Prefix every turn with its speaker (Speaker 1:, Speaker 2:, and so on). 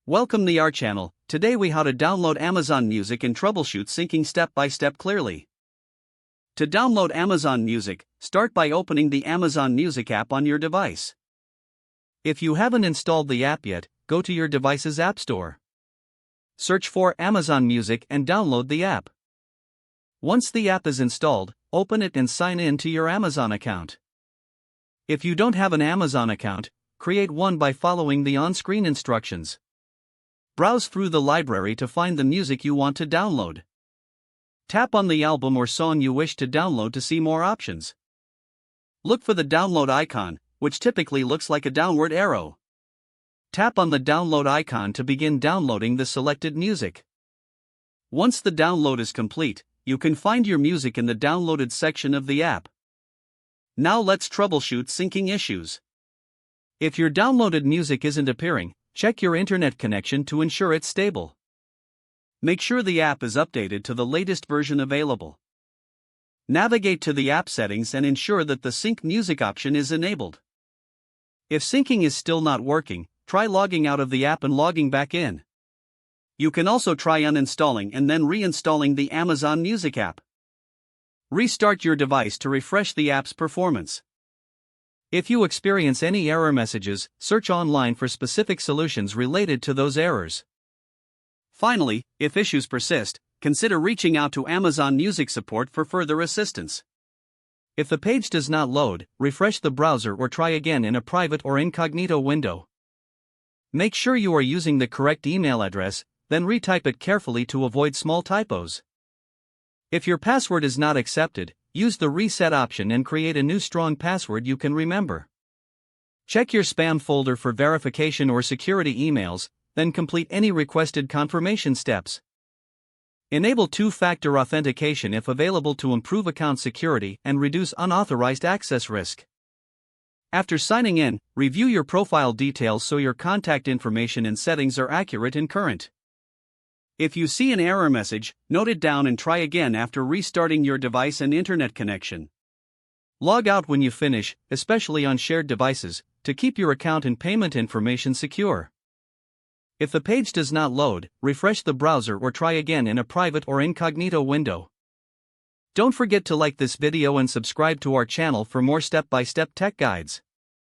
Speaker 1: Welcome to our channel. Today we how to download Amazon Music and troubleshoot syncing step by step clearly. To download Amazon Music, start by opening the Amazon Music app on your device. If you haven't installed the app yet, go to your device's App Store. Search for Amazon Music and download the app. Once the app is installed, open it and sign in to your Amazon account. If you don't have an Amazon account, create one by following the on-screen instructions. Browse through the library to find the music you want to download. Tap on the album or song you wish to download to see more options. Look for the download icon, which typically looks like a downward arrow. Tap on the download icon to begin downloading the selected music. Once the download is complete, you can find your music in the downloaded section of the app. Now let's troubleshoot syncing issues. If your downloaded music isn't appearing, check your internet connection to ensure it's stable. Make sure the app is updated to the latest version available. Navigate to the app settings and ensure that the sync music option is enabled. If syncing is still not working, try logging out of the app and logging back in. You can also try uninstalling and then reinstalling the Amazon Music app. Restart your device to refresh the app's performance. If you experience any error messages, search online for specific solutions related to those errors. Finally, if issues persist, consider reaching out to Amazon Music support for further assistance. If the page does not load, refresh the browser or try again in a private or incognito window. Make sure you are using the correct email address, then retype it carefully to avoid small typos. If your password is not accepted, use the reset option and create a new strong password you can remember. Check your spam folder for verification or security emails, then complete any requested confirmation steps. Enable two-factor authentication if available to improve account security and reduce unauthorized access risk. After signing in, review your profile details so your contact information and settings are accurate and current. If you see an error message, note it down and try again after restarting your device and internet connection. Log out when you finish, especially on shared devices, to keep your account and payment information secure. If the page does not load, refresh the browser or try again in a private or incognito window. Don't forget to like this video and subscribe to our channel for more step-by-step tech guides.